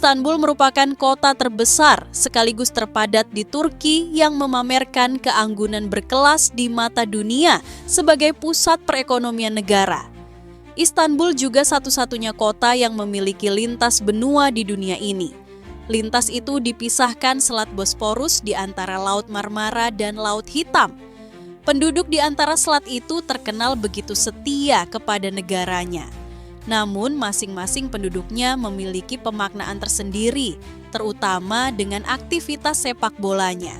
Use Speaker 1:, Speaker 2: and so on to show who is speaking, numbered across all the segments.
Speaker 1: Istanbul merupakan kota terbesar sekaligus terpadat di Turki yang memamerkan keanggunan berkelas di mata dunia sebagai pusat perekonomian negara. Istanbul juga satu-satunya kota yang memiliki lintas benua di dunia ini. Lintas itu dipisahkan Selat Bosporus di antara Laut Marmara dan Laut Hitam. Penduduk di antara selat itu terkenal begitu setia kepada negaranya. Namun masing-masing penduduknya memiliki pemaknaan tersendiri, terutama dengan aktivitas sepak bolanya.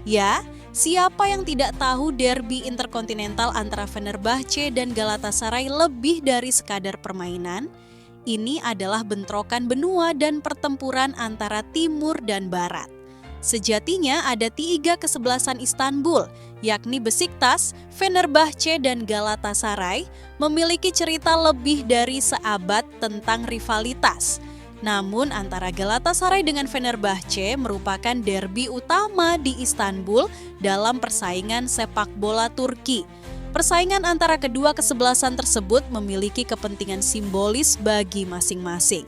Speaker 1: Ya, siapa yang tidak tahu derby interkontinental antara Fenerbahce dan Galatasaray lebih dari sekadar permainan? Ini adalah bentrokan benua dan pertempuran antara timur dan barat. Sejatinya ada 3 kesebelasan Istanbul, yakni Besiktas, Fenerbahce, dan Galatasaray, memiliki cerita lebih dari seabad tentang rivalitas. Namun antara Galatasaray dengan Fenerbahce merupakan derby utama di Istanbul dalam persaingan sepak bola Turki. Persaingan antara kedua kesebelasan tersebut memiliki kepentingan simbolis bagi masing-masing.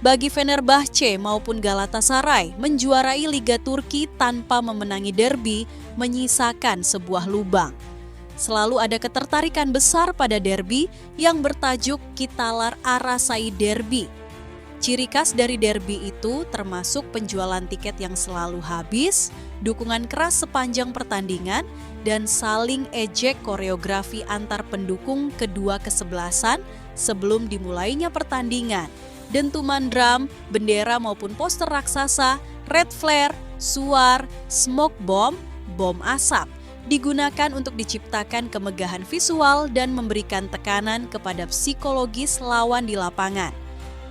Speaker 1: Bagi Fenerbahce maupun Galatasaray, menjuarai Liga Turki tanpa memenangi derby menyisakan sebuah lubang. Selalu ada ketertarikan besar pada derby yang bertajuk Kitalar Arasai Derby. Ciri khas dari derby itu termasuk penjualan tiket yang selalu habis, dukungan keras sepanjang pertandingan, dan saling ejek koreografi antar pendukung kedua kesebelasan sebelum dimulainya pertandingan. Dentuman drum, bendera maupun poster raksasa, red flare, suar, smoke bomb, bom asap, digunakan untuk diciptakan kemegahan visual dan memberikan tekanan kepada psikologis lawan di lapangan.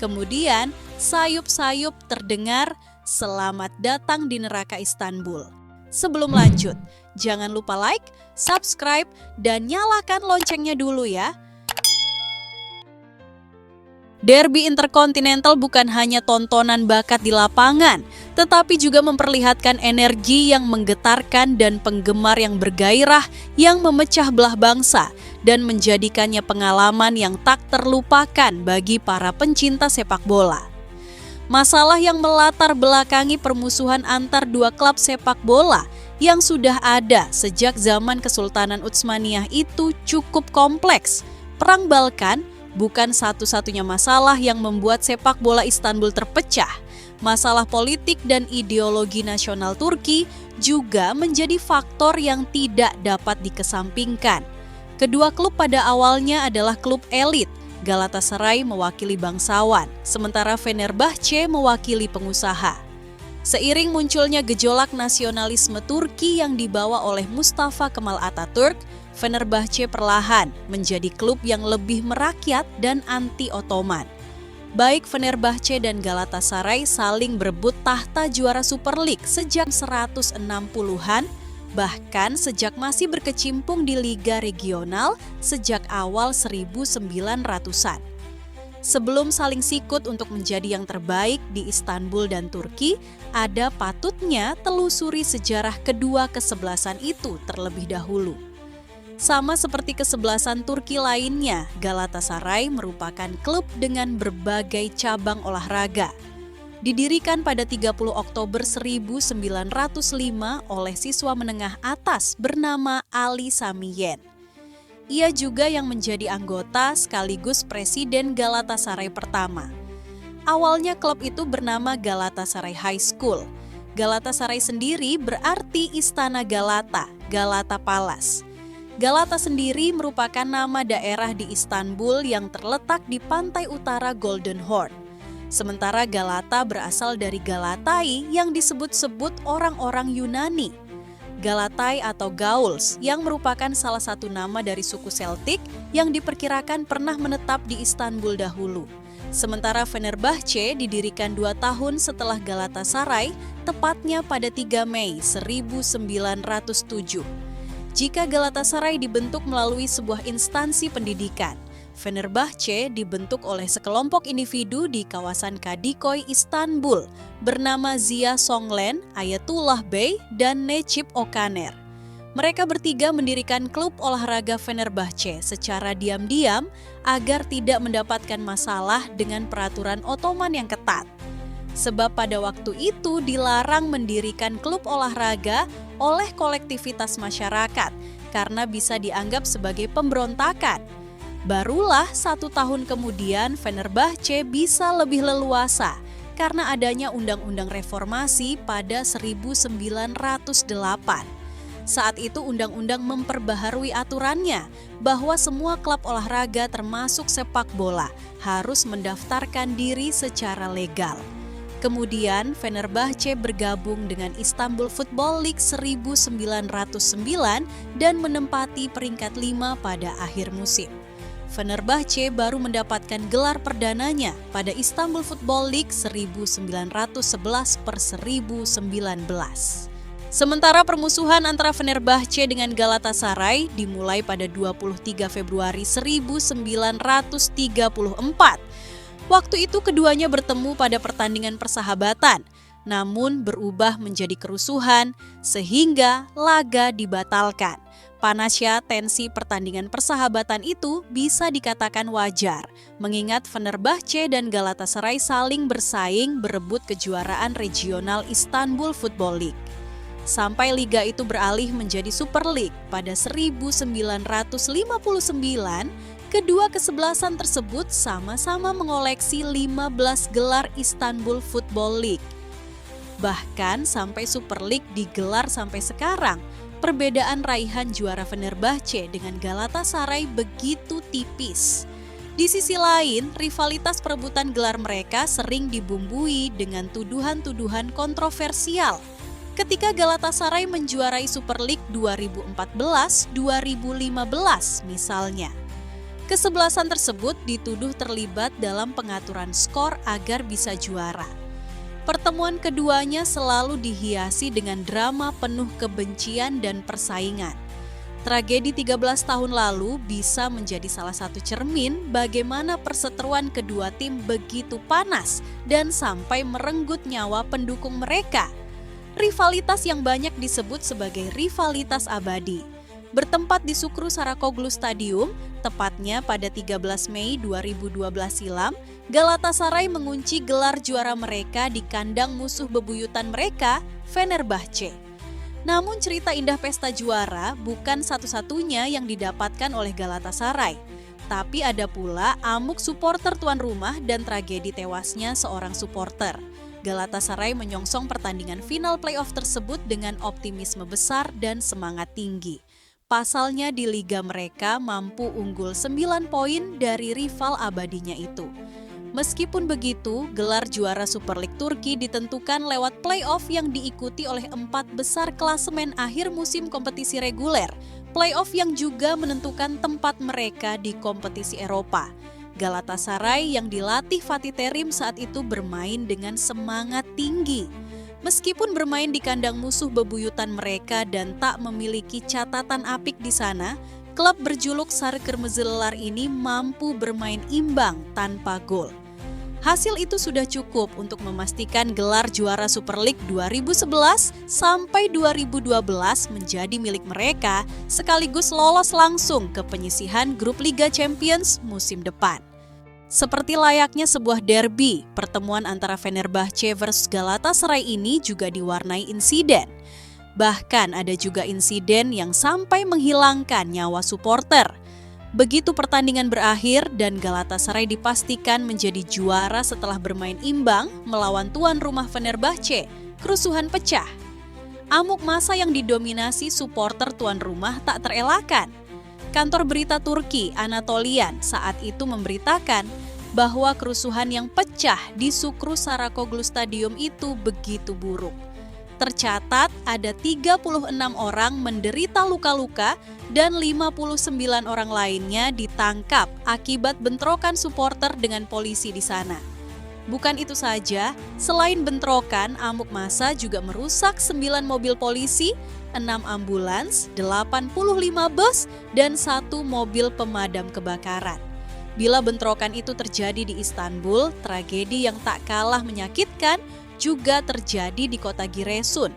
Speaker 1: Kemudian, sayup-sayup terdengar, "Selamat datang di neraka Istanbul." Sebelum lanjut, jangan lupa like, subscribe, dan nyalakan loncengnya dulu ya. Derby interkontinental bukan hanya tontonan bakat di lapangan, tetapi juga memperlihatkan energi yang menggetarkan dan penggemar yang bergairah yang memecah belah bangsa dan menjadikannya pengalaman yang tak terlupakan bagi para pencinta sepak bola. Masalah yang melatar belakangi permusuhan antar dua klub sepak bola yang sudah ada sejak zaman Kesultanan Utsmaniyah itu cukup kompleks. Perang Balkan bukan satu-satunya masalah yang membuat sepak bola Istanbul terpecah. Masalah politik dan ideologi nasional Turki juga menjadi faktor yang tidak dapat dikesampingkan. Kedua klub pada awalnya adalah klub elit. Galatasaray mewakili bangsawan, sementara Fenerbahce mewakili pengusaha. Seiring munculnya gejolak nasionalisme Turki yang dibawa oleh Mustafa Kemal Atatürk, Fenerbahce perlahan menjadi klub yang lebih merakyat dan anti-Ottoman. Baik Fenerbahce dan Galatasaray saling berebut tahta juara Super League sejak 160-an, bahkan sejak masih berkecimpung di liga regional sejak awal 1900-an. Sebelum saling sikut untuk menjadi yang terbaik di Istanbul dan Turki, ada patutnya telusuri sejarah kedua kesebelasan itu terlebih dahulu. Sama seperti kesebelasan Turki lainnya, Galatasaray merupakan klub dengan berbagai cabang olahraga. Didirikan pada 30 Oktober 1905 oleh siswa menengah atas bernama Ali Samiyen. Ia juga yang menjadi anggota sekaligus presiden Galatasaray pertama. Awalnya klub itu bernama Galatasaray High School. Galatasaray sendiri berarti Istana Galata, Galata Palace. Galata sendiri merupakan nama daerah di Istanbul yang terletak di pantai utara Golden Horn. Sementara Galata berasal dari Galatai yang disebut-sebut orang-orang Yunani. Galatai atau Gauls yang merupakan salah satu nama dari suku Celtic yang diperkirakan pernah menetap di Istanbul dahulu. Sementara Fenerbahce didirikan 2 tahun setelah Galatasaray, tepatnya pada 3 Mei 1907. Jika Galatasaray dibentuk melalui sebuah instansi pendidikan, Fenerbahce dibentuk oleh sekelompok individu di kawasan Kadikoy, Istanbul, bernama Ziya Songlen, Ayatullah Bey, dan Necip Okaner. Mereka bertiga mendirikan klub olahraga Fenerbahce secara diam-diam agar tidak mendapatkan masalah dengan peraturan Ottoman yang ketat. Sebab pada waktu itu dilarang mendirikan klub olahraga oleh kolektivitas masyarakat karena bisa dianggap sebagai pemberontakan. Barulah 1 tahun kemudian Fenerbahce bisa lebih leluasa karena adanya Undang-Undang Reformasi pada 1908. Saat itu undang-undang memperbaharui aturannya bahwa semua klub olahraga termasuk sepak bola harus mendaftarkan diri secara legal. Kemudian Fenerbahce bergabung dengan Istanbul Football League 1909 dan menempati peringkat 5 pada akhir musim. Fenerbahce baru mendapatkan gelar perdananya pada Istanbul Football League 1911/1019. Sementara permusuhan antara Fenerbahce dengan Galatasaray dimulai pada 23 Februari 1934. Waktu itu keduanya bertemu pada pertandingan persahabatan, namun berubah menjadi kerusuhan sehingga laga dibatalkan. Panasnya tensi pertandingan persahabatan itu bisa dikatakan wajar, mengingat Fenerbahce dan Galatasaray saling bersaing berebut kejuaraan regional Istanbul Football League. Sampai liga itu beralih menjadi Super League pada 1959, kedua kesebelasan tersebut sama-sama mengoleksi 15 gelar Istanbul Football League. Bahkan sampai Super League digelar sampai sekarang, perbedaan raihan juara Fenerbahce dengan Galatasaray begitu tipis. Di sisi lain, rivalitas perebutan gelar mereka sering dibumbui dengan tuduhan-tuduhan kontroversial. Ketika Galatasaray menjuarai Super League 2014-2015 misalnya. Kesebelasan tersebut dituduh terlibat dalam pengaturan skor agar bisa juara. Pertemuan keduanya selalu dihiasi dengan drama penuh kebencian dan persaingan. Tragedi 13 tahun lalu bisa menjadi salah satu cermin bagaimana perseteruan kedua tim begitu panas dan sampai merenggut nyawa pendukung mereka. Rivalitas yang banyak disebut sebagai rivalitas abadi. Bertempat di Sukru Sarakoglu Stadium, tepatnya pada 13 Mei 2012 silam, Galatasaray mengunci gelar juara mereka di kandang musuh bebuyutan mereka, Fenerbahce. Namun cerita indah pesta juara bukan satu-satunya yang didapatkan oleh Galatasaray. Tapi ada pula amuk supporter tuan rumah dan tragedi tewasnya seorang supporter. Galatasaray menyongsong pertandingan final playoff tersebut dengan optimisme besar dan semangat tinggi. Pasalnya di liga mereka mampu unggul 9 poin dari rival abadinya itu. Meskipun begitu, gelar juara Super League Turki ditentukan lewat playoff yang diikuti oleh 4 besar klasemen akhir musim kompetisi reguler. Playoff yang juga menentukan tempat mereka di kompetisi Eropa. Galatasaray yang dilatih Fatih Terim saat itu bermain dengan semangat tinggi. Meskipun bermain di kandang musuh bebuyutan mereka dan tak memiliki catatan apik di sana, klub berjuluk Sarı Kırmızı Lelar ini mampu bermain imbang tanpa gol. Hasil itu sudah cukup untuk memastikan gelar juara Super League 2011 sampai 2012 menjadi milik mereka, sekaligus lolos langsung ke penyisihan grup Liga Champions musim depan. Seperti layaknya sebuah derby, pertemuan antara Fenerbahce versus Galatasaray ini juga diwarnai insiden. Bahkan ada juga insiden yang sampai menghilangkan nyawa supporter. Begitu pertandingan berakhir dan Galatasaray dipastikan menjadi juara setelah bermain imbang melawan tuan rumah Fenerbahce, kerusuhan pecah. Amuk massa yang didominasi supporter tuan rumah tak terelakkan. Kantor berita Turki Anatolian saat itu memberitakan bahwa kerusuhan yang pecah di Sukru Sarakoglu Stadium itu begitu buruk. Tercatat ada 36 orang menderita luka-luka dan 59 orang lainnya ditangkap akibat bentrokan supporter dengan polisi di sana. Bukan itu saja, selain bentrokan, amuk massa juga merusak 9 mobil polisi, 6 ambulans, 85 bus, dan 1 mobil pemadam kebakaran. Bila bentrokan itu terjadi di Istanbul, tragedi yang tak kalah menyakitkan juga terjadi di kota Giresun.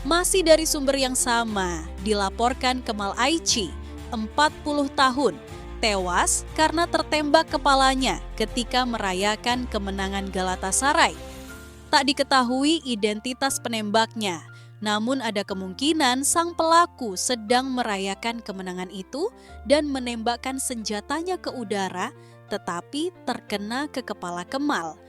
Speaker 1: Masih dari sumber yang sama, dilaporkan Kemal Ayci, 40 tahun, tewas karena tertembak kepalanya ketika merayakan kemenangan Galatasaray. Tak diketahui identitas penembaknya, namun ada kemungkinan sang pelaku sedang merayakan kemenangan itu dan menembakkan senjatanya ke udara, tetapi terkena ke kepala Kemal.